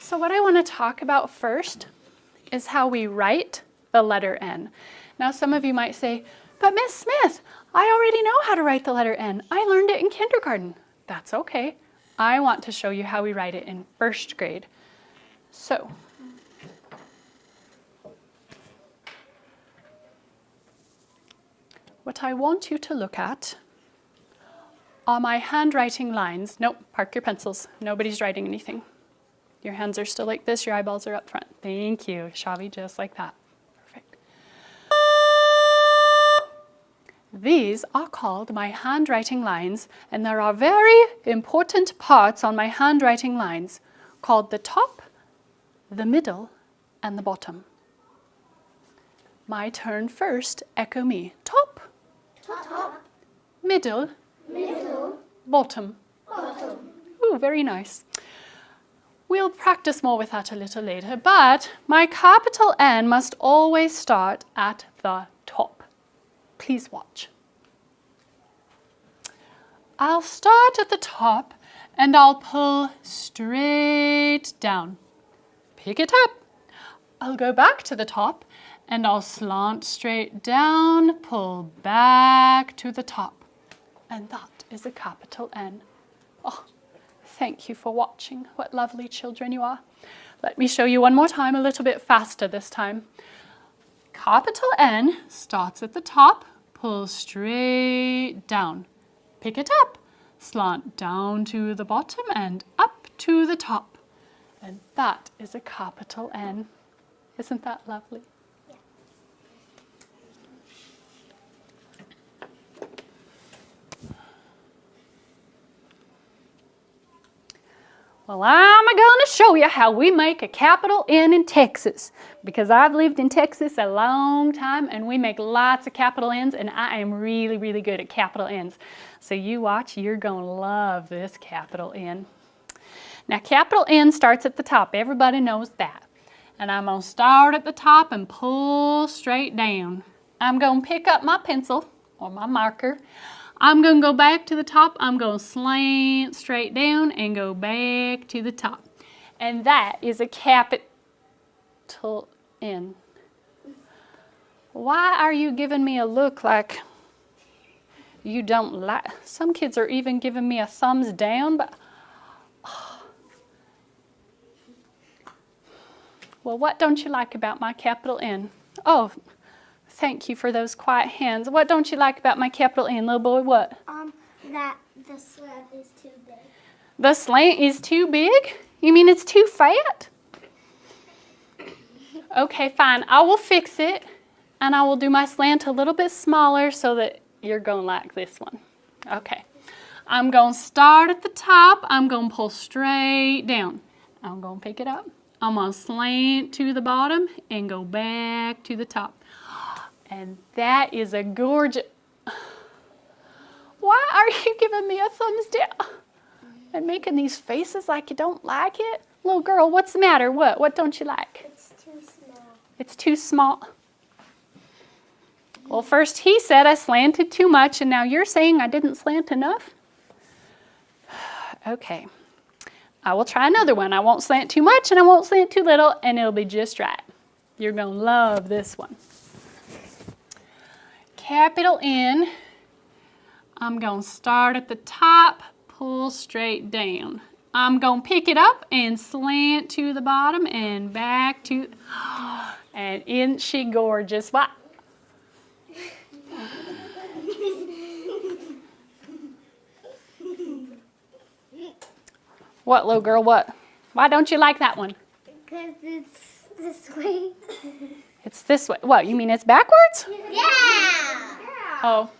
So what I want to talk about first is how we write the letter N. Now some of you might say, but Miss Smith, I already know how to write the letter N. I learned it in kindergarten. That's okay. I want to show you how we write it in first grade. So, what I want you to look at are my handwriting lines. Nope, park your pencils. Nobody's writing anything. Your hands are still like this, your eyeballs are up front. Thank you, Shavi, just like that. Perfect. These are called my handwriting lines, and there are very important parts on my handwriting lines called the top, the middle, and the bottom. My turn first. Echo me. Top. Top. Middle. Middle. Bottom. Bottom. Ooh, very nice. We'll practice more with that a little later, but my capital N must always start at the top. Please watch. I'll start at the top and I'll pull straight down. Pick it up. I'll go back to the top and I'll slant straight down, pull back to the top. And that is a capital N. Oh, thank you for watching. What lovely children you are. Let me show you one more time, a little bit faster this time. Capital N starts at the top, pull straight down. Pick it up, slant down to the bottom and up to the top. And that is a capital N. Isn't that lovely? Well, I'm going to show you how we make a capital N in Texas, because I've lived in Texas a long time and we make lots of capital N's, and I am really, really good at capital N's. So you watch, you're going to love this capital N. Now, capital N starts at the top. Everybody knows that. And I'm going to start at the top and pull straight down. I'm going to pick up my pencil or my marker. I'm going to go back to the top. I'm going to slant straight down and go back to the top. And that is a capital N. Why are you giving me a look like you don't like? Some kids are even giving me a thumbs down, but well, what don't you like about my capital N? Oh, thank you for those quiet hands. What don't you like about my capital N, little boy? What? That the slant is too big. The slant is too big? You mean it's too fat? Okay, fine. I will fix it, and I will do my slant a little bit smaller so that you're going to like this one. Okay. I'm going to start at the top. I'm going to pull straight down. I'm going to pick it up. I'm going to slant to the bottom and go back to the top. And that is a gorgeous... Why are you giving me a thumbs down and making these faces like you don't like it? Little girl, what's the matter? What don't you like? It's too small. It's too small. Well, first he said I slanted too much, and now you're saying I didn't slant enough? Okay. I will try another one. I won't slant too much and I won't slant too little, and it'll be just right. You're going to love this one. Capital N, I'm going to start at the top, pull straight down. I'm going to pick it up and slant to the bottom and back to, and isn't she gorgeous? What? What, little girl, what? Why don't you like that one? Because it's this way. It's this way. What, you mean it's backwards? Yeah! Oh,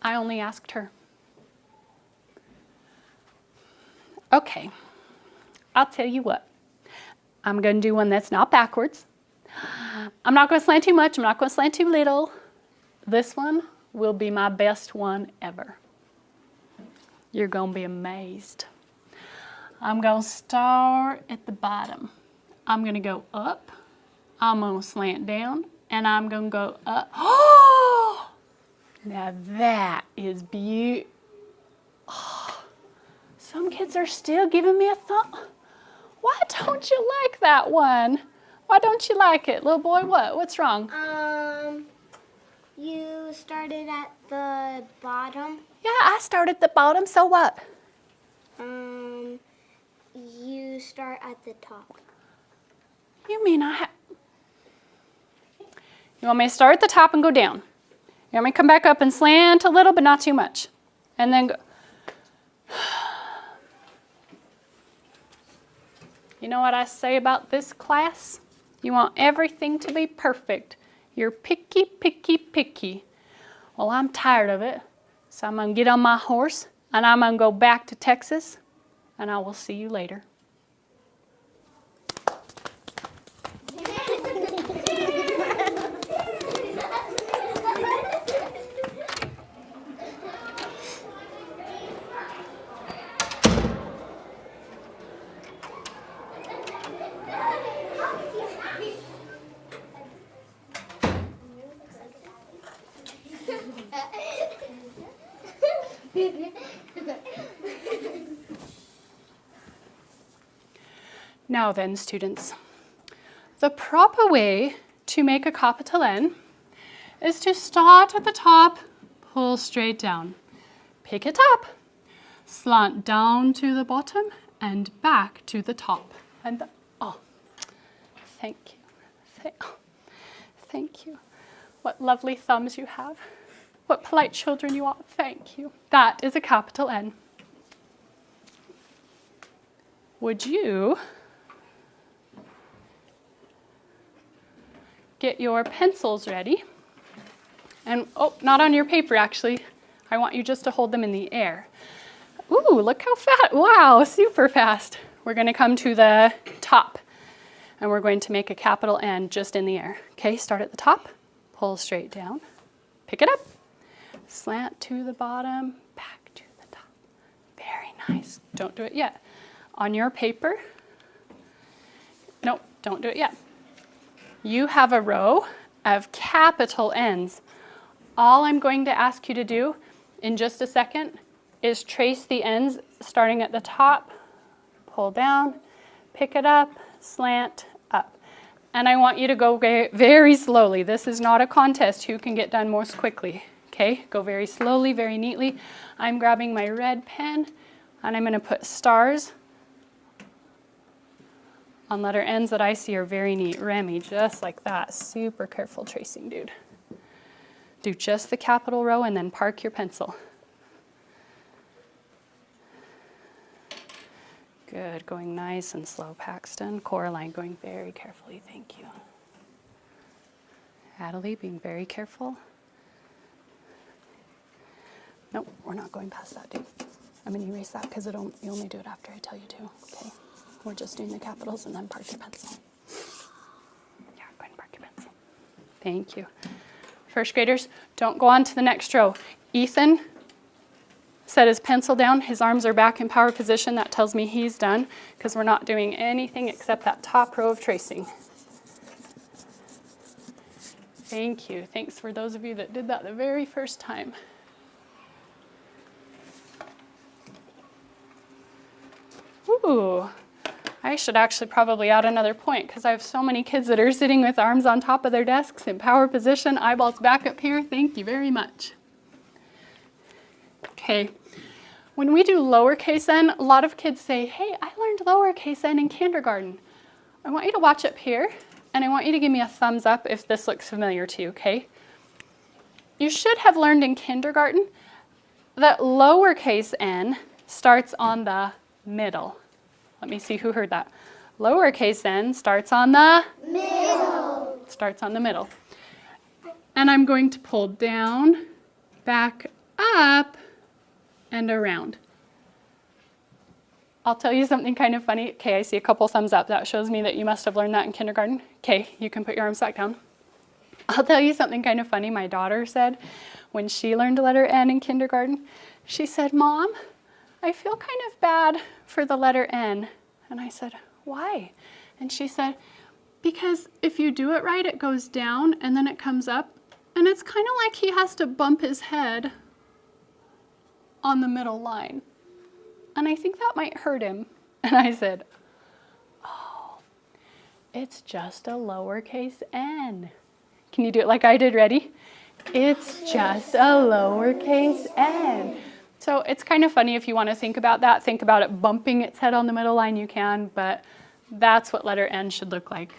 I only asked her. Okay, I'll tell you what. I'm going to do one that's not backwards. I'm not going to slant too much. I'm not going to slant too little. This one will be my best one ever. You're going to be amazed. I'm going to start at the bottom. I'm going to go up. I'm going to slant down, and I'm going to go up. Oh! Now that is beautiful. Oh, some kids are still giving me a thumb. Why don't you like that one? Why don't you like it? Little boy, what? What's wrong? You started at the bottom. Yeah, I started at the bottom, so what? You start at the top. You mean You want me to start at the top and go down? You want me to come back up and slant a little, but not too much? And then go. You know what I say about this class? You want everything to be perfect. You're picky, picky, picky. Well, I'm tired of it, so I'm going to get on my horse, and I'm going to go back to Texas, and I will see you later. Now then, students, the proper way to make a capital N is to start at the top, pull straight down, pick it up, slant down to the bottom, and back to the top. And oh, thank you. Thank you. What lovely thumbs you have. What polite children you are. Thank you. That is a capital N. Would you get your pencils ready? And, oh, not on your paper, actually. I want you just to hold them in the air. Ooh, look how fast. Wow, super fast. We're going to come to the top, and we're going to make a capital N just in the air. Okay, start at the top, pull straight down, pick it up, slant to the bottom, back to the top. Very nice. Don't do it yet. On your paper, nope, don't do it yet. You have a row of capital N's. All I'm going to ask you to do in just a second is trace the N's starting at the top, pull down, pick it up, slant up. And I want you to go very slowly. This is not a contest who can get done most quickly. Okay, go very slowly, very neatly. I'm grabbing my red pen and I'm going to put stars on letter N's that I see are very neat. Remy, just like that. Super careful tracing, dude. Do just the capital row and then park your pencil. Good, going nice and slow, Paxton. Coraline, going very carefully, thank you. Adelie, being very careful. Nope, we're not going past that, dude. I'm going to erase that because you only do it after I tell you to, okay? We're just doing the capitals and then park your pencil. Yeah, go ahead and park your pencil. Thank you. First graders, don't go on to the next row. Ethan set his pencil down. His arms are back in power position. That tells me he's done because we're not doing anything except that top row of tracing. Thank you. Thanks for those of you that did that the very first time. Ooh. I should actually probably add another point because I have so many kids that are sitting with arms on top of their desks in power position, eyeballs back up here. Thank you very much. Okay, when we do lowercase n, a lot of kids say, hey, I learned lowercase n in kindergarten. I want you to watch up here and I want you to give me a thumbs up if this looks familiar to you, okay? You should have learned in kindergarten that lowercase n starts on the middle. Let me see who heard that. Lowercase n starts on the middle. Starts on the middle. And I'm going to pull down, back up, and around. I'll tell you something kind of funny. Okay, I see a couple thumbs up. That shows me that you must have learned that in kindergarten. Okay, you can put your arms back down. I'll tell you something kind of funny. My daughter said when she learned the letter N in kindergarten, she said, Mom, I feel kind of bad for the letter N. And I said, why? And she said, because if you do it right, it goes down and then it comes up. And it's kind of like he has to bump his head on the middle line. And I think that might hurt him. And I said, It's just a lowercase n. Can you do it like I did? Ready? It's just a lowercase n. So it's kind of funny if you want to think about that. Think about it bumping its head on the middle line, you can, but that's what letter N should look like.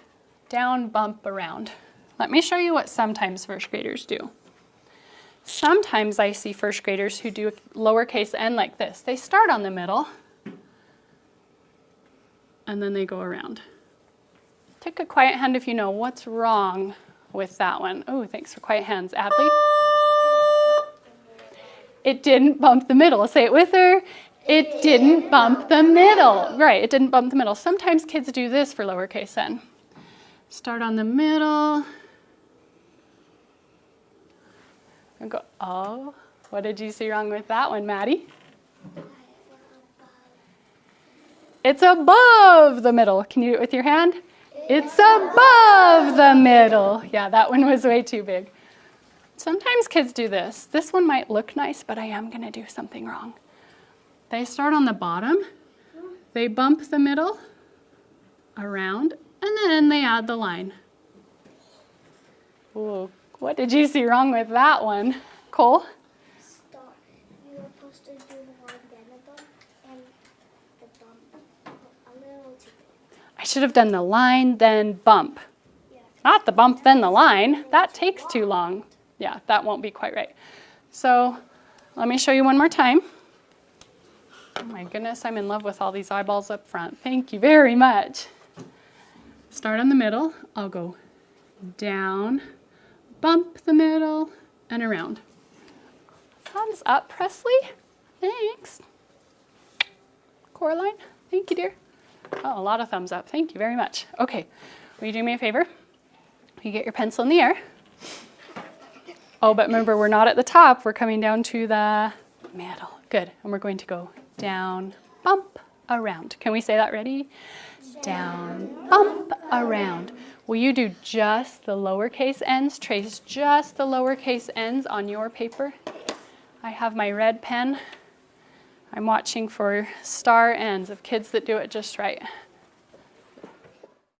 Down, bump, around. Let me show you what sometimes first graders do. Sometimes I see first graders who do a lowercase n like this. They start on the middle, and then they go around. Take a quiet hand if you know what's wrong with that one. Oh, thanks for quiet hands. Adley? It didn't bump the middle. Say it with her. It didn't bump the middle. Right, it didn't bump the middle. Sometimes kids do this for lowercase n. Start on the middle. And go, oh, what did you see wrong with that one, Maddie? It's above the middle. Can you do it with your hand? It's above the middle. Yeah, that one was way too big. Sometimes kids do this. This one might look nice, but I am going to do something wrong. They start on the bottom, they bump the middle, around, and then they add the line. Ooh, what did you see wrong with that one? Cole? Start. You were supposed to do the line, then a bump, and the bump a little too big. I should have done the line, then bump. Yeah. Not the bump, then the line. That takes too long. Yeah, that won't be quite right. So let me show you one more time. Oh my goodness, I'm in love with all these eyeballs up front. Thank you very much. Start on the middle. I'll go down, bump the middle, and around. Thumbs up, Presley. Thanks. Coraline, thank you, dear. Oh, a lot of thumbs up. Thank you very much. Okay, will you do me a favor? Will you get your pencil in the air? Oh, but remember, we're not at the top. We're coming down to the middle. Good. And we're going to go down, bump, around. Can we say that? Ready? Down, bump, around. Will you do just the lowercase n's? Trace just the lowercase n's on your paper. I have my red pen. I'm watching for star ends of kids that do it just right.